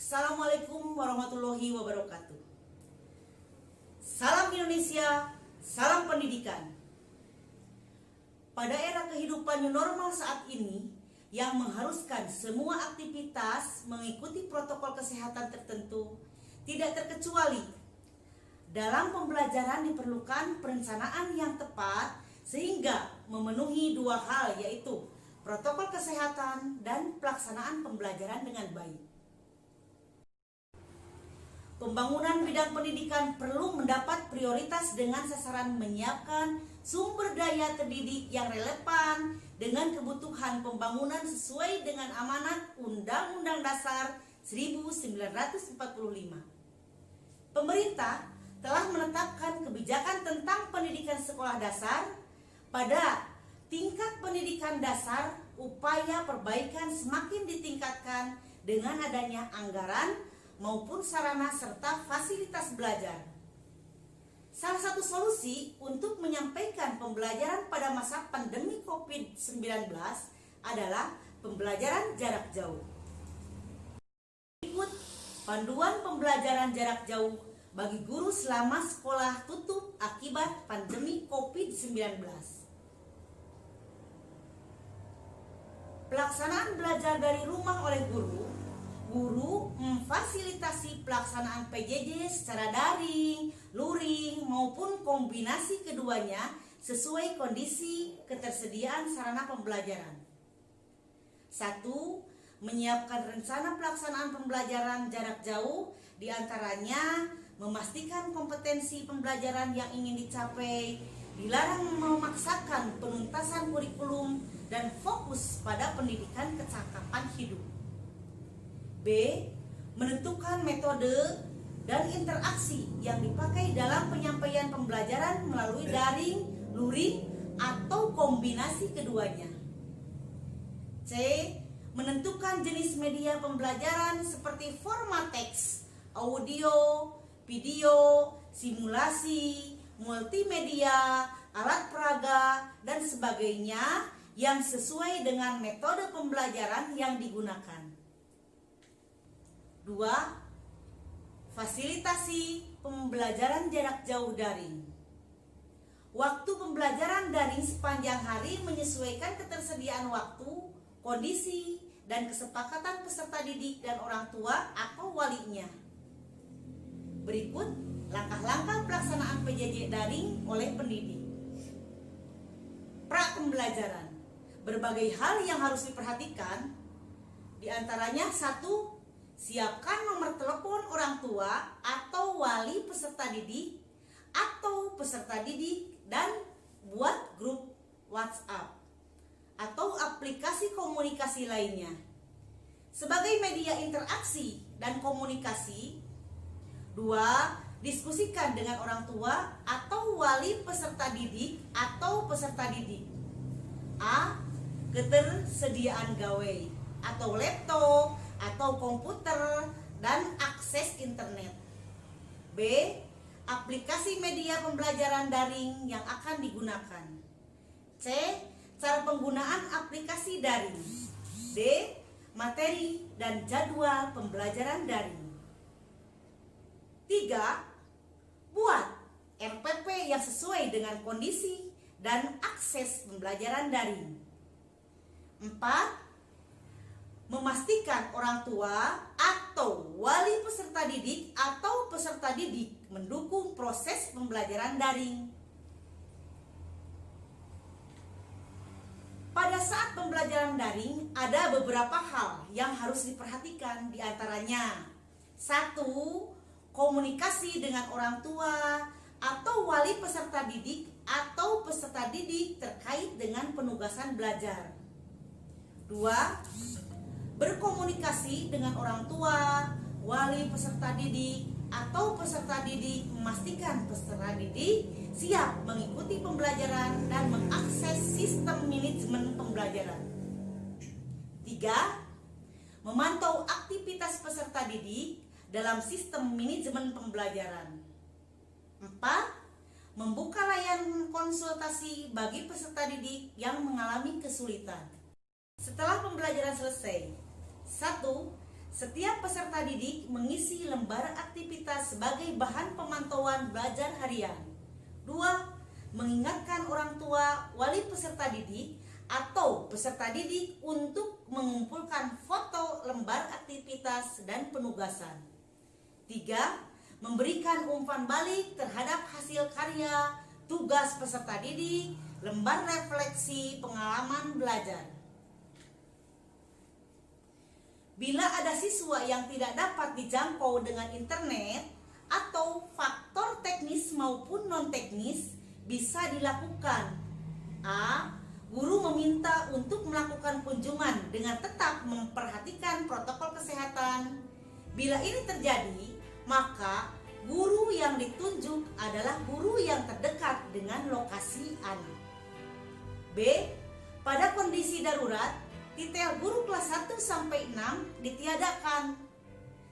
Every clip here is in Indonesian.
Assalamualaikum warahmatullahi wabarakatuh. Salam Indonesia, salam pendidikan. Pada era kehidupan new normal saat ini yang mengharuskan semua aktivitas mengikuti protokol kesehatan tertentu, tidak terkecuali dalam pembelajaran diperlukan perencanaan yang tepat sehingga memenuhi dua hal, yaitu protokol kesehatan dan pelaksanaan pembelajaran dengan baik. Pembangunan bidang pendidikan perlu mendapat prioritas dengan sasaran menyiapkan sumber daya terdidik yang relevan dengan kebutuhan pembangunan sesuai dengan amanat Undang-Undang Dasar 1945. Pemerintah telah menetapkan kebijakan tentang pendidikan sekolah dasar. Pada tingkat pendidikan dasar, upaya perbaikan semakin ditingkatkan dengan adanya anggaran maupun sarana serta fasilitas belajar. Salah satu solusi untuk menyampaikan pembelajaran pada masa pandemi COVID-19 adalah pembelajaran jarak jauh. Berikut panduan pembelajaran jarak jauh bagi guru selama sekolah tutup akibat pandemi COVID-19. Pelaksanaan belajar dari rumah oleh guru memfasilitasi pelaksanaan PJJ secara daring, luring, maupun kombinasi keduanya sesuai kondisi ketersediaan sarana pembelajaran. 1. Menyiapkan rencana pelaksanaan pembelajaran jarak jauh, diantaranya memastikan kompetensi pembelajaran yang ingin dicapai, dilarang memaksakan penuntasan kurikulum, dan fokus pada pendidikan kecakapan hidup. B. Menentukan metode dan interaksi yang dipakai dalam penyampaian pembelajaran melalui daring, luring, atau kombinasi keduanya. C. Menentukan jenis media pembelajaran seperti format teks, audio, video, simulasi, multimedia, alat peraga, dan sebagainya yang sesuai dengan metode pembelajaran yang digunakan. 2. Fasilitasi pembelajaran jarak jauh daring. Waktu pembelajaran daring sepanjang hari menyesuaikan ketersediaan waktu, kondisi, dan kesepakatan peserta didik dan orang tua atau walinya. Berikut langkah-langkah pelaksanaan PJJ daring oleh pendidik. Pra pembelajaran. Berbagai hal yang harus diperhatikan, diantaranya 1. Siapkan nomor telepon orang tua atau wali peserta didik atau peserta didik dan buat grup WhatsApp atau aplikasi komunikasi lainnya. Sebagai media interaksi dan komunikasi. 2. Diskusikan dengan orang tua atau wali peserta didik atau peserta didik. A. Ketersediaan gawe atau laptop atau komputer dan akses internet. B. Aplikasi media pembelajaran daring yang akan digunakan. C. Cara penggunaan aplikasi daring. D. Materi dan jadwal pembelajaran daring. 3. Buat RPP yang sesuai dengan kondisi dan akses pembelajaran daring. 4. Memastikan orang tua atau wali peserta didik atau peserta didik mendukung proses pembelajaran daring. Pada saat pembelajaran daring ada beberapa hal yang harus diperhatikan, diantaranya 1. Komunikasi dengan orang tua atau wali peserta didik atau peserta didik terkait dengan penugasan belajar. 2. Berkomunikasi dengan orang tua, wali peserta didik, atau peserta didik memastikan peserta didik siap mengikuti pembelajaran dan mengakses sistem manajemen pembelajaran. 3. Memantau aktivitas peserta didik dalam sistem manajemen pembelajaran. 4. Membuka layanan konsultasi bagi peserta didik yang mengalami kesulitan. Setelah pembelajaran selesai, 1. Setiap peserta didik mengisi lembar aktivitas sebagai bahan pemantauan belajar harian. 2. Mengingatkan orang tua, wali peserta didik atau peserta didik untuk mengumpulkan foto lembar aktivitas dan penugasan. 3. Memberikan umpan balik terhadap hasil karya, tugas peserta didik, lembar refleksi pengalaman belajar. Bila ada siswa yang tidak dapat dijangkau dengan internet atau faktor teknis maupun non-teknis, bisa dilakukan: A. Guru meminta untuk melakukan kunjungan dengan tetap memperhatikan protokol kesehatan. Bila ini terjadi, maka guru yang ditunjuk adalah guru yang terdekat dengan lokasi anak. B. Pada kondisi darurat, titel guru kelas 1 sampai 6 ditiadakan.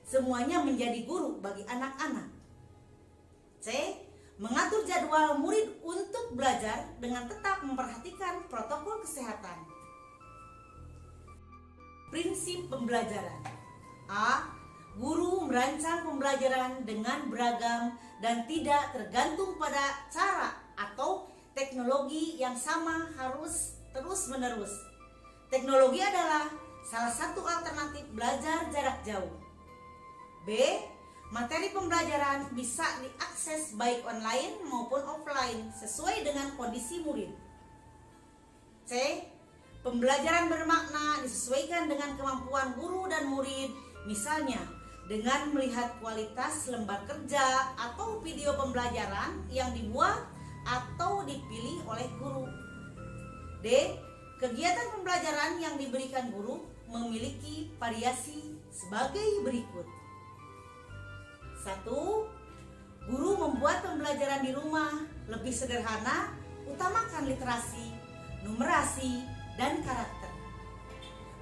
Semuanya menjadi guru bagi anak-anak. C. Mengatur jadwal murid untuk belajar dengan tetap memperhatikan protokol kesehatan. Prinsip pembelajaran. A. Guru merancang pembelajaran dengan beragam dan tidak tergantung pada cara atau teknologi yang sama harus terus-menerus. Teknologi adalah salah satu alternatif belajar jarak jauh. B. Materi pembelajaran bisa diakses baik online maupun offline sesuai dengan kondisi murid. C. Pembelajaran bermakna disesuaikan dengan kemampuan guru dan murid, misalnya dengan melihat kualitas lembar kerja atau video pembelajaran yang dibuat atau dipilih oleh guru. D. Kegiatan pembelajaran yang diberikan guru memiliki variasi sebagai berikut. 1. Guru membuat pembelajaran di rumah lebih sederhana, utamakan literasi, numerasi, dan karakter.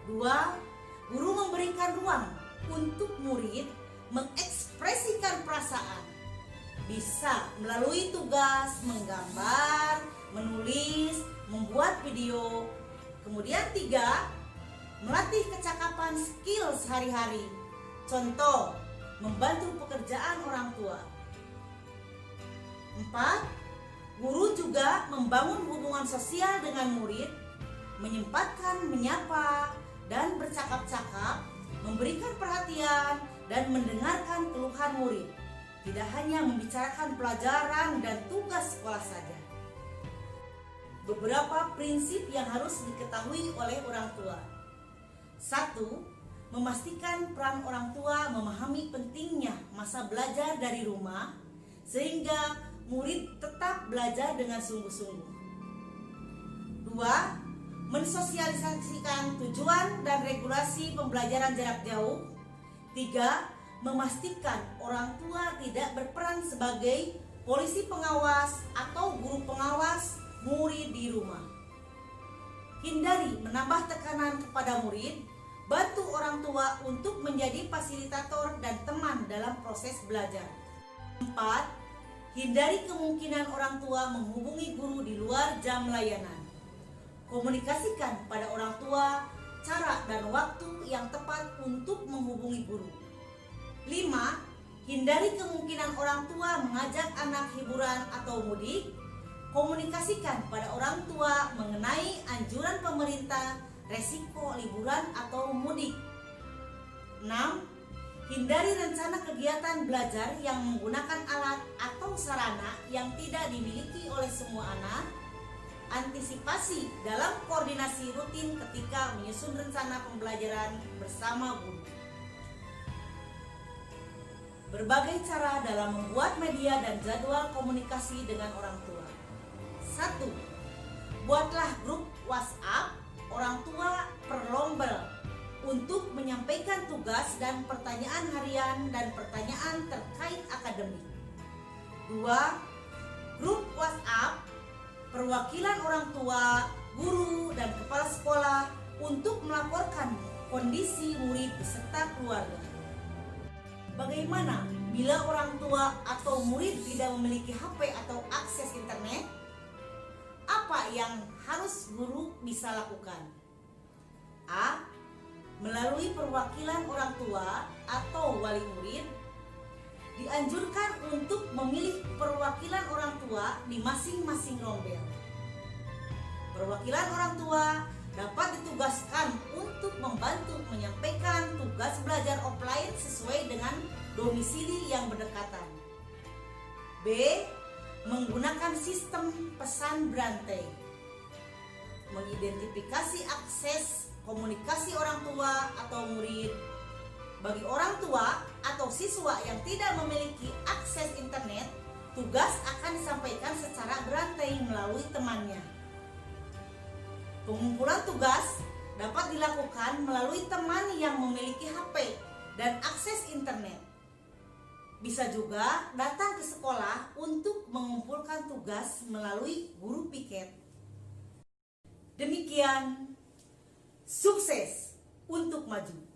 2. Guru memberikan ruang untuk murid mengekspresikan perasaan, bisa melalui tugas menggambar, menulis, membuat video. Kemudian 3. Melatih kecakapan skill sehari-hari. Contoh, membantu pekerjaan orang tua. 4. Guru juga membangun hubungan sosial dengan murid, menyempatkan menyapa dan bercakap-cakap, memberikan perhatian dan mendengarkan keluhan murid. Tidak hanya membicarakan pelajaran dan tugas sekolah saja. Beberapa prinsip yang harus diketahui oleh orang tua. 1. Memastikan peran orang tua memahami pentingnya masa belajar dari rumah sehingga murid tetap belajar dengan sungguh-sungguh. 2. Mensosialisasikan tujuan dan regulasi pembelajaran jarak jauh. 3. Memastikan orang tua tidak berperan sebagai polisi pengawas atau guru pengawas murid di rumah. Hindari menambah tekanan kepada murid. Bantu orang tua untuk menjadi fasilitator dan teman dalam proses belajar. 4. Hindari kemungkinan orang tua menghubungi guru di luar jam layanan. Komunikasikan pada orang tua cara dan waktu yang tepat untuk menghubungi guru. 5. Hindari kemungkinan orang tua mengajak anak hiburan atau mudik. Komunikasikan pada orang tua mengenai anjuran pemerintah resiko liburan atau mudik. 6. Hindari rencana kegiatan belajar yang menggunakan alat atau sarana yang tidak dimiliki oleh semua anak. Antisipasi dalam koordinasi rutin ketika menyusun rencana pembelajaran bersama guru. Berbagai cara dalam membuat media dan jadwal komunikasi dengan orang tua. 1. Buatlah grup WhatsApp orang tua per lombel untuk menyampaikan tugas dan pertanyaan harian dan pertanyaan terkait akademik. 2. Grup WhatsApp perwakilan orang tua, guru, dan kepala sekolah untuk melaporkan kondisi murid beserta keluarga. Bagaimana bila orang tua atau murid tidak memiliki HP atau akses internet? Apa yang harus guru bisa lakukan? A. melalui perwakilan orang tua atau wali murid, dianjurkan untuk memilih perwakilan orang tua di masing-masing rombel. Perwakilan orang tua dapat ditugaskan untuk membantu menyampaikan tugas belajar offline sesuai dengan domisili yang berdekatan. B. Menggunakan sistem pesan berantai. Mengidentifikasi akses komunikasi orang tua atau murid. Bagi orang tua atau siswa yang tidak memiliki akses internet, tugas akan disampaikan secara berantai melalui temannya. Pengumpulan tugas dapat dilakukan melalui teman yang memiliki HP dan akses internet. Bisa juga datang ke sekolah untuk mengumpulkan tugas melalui guru piket. Demikian, sukses untuk maju.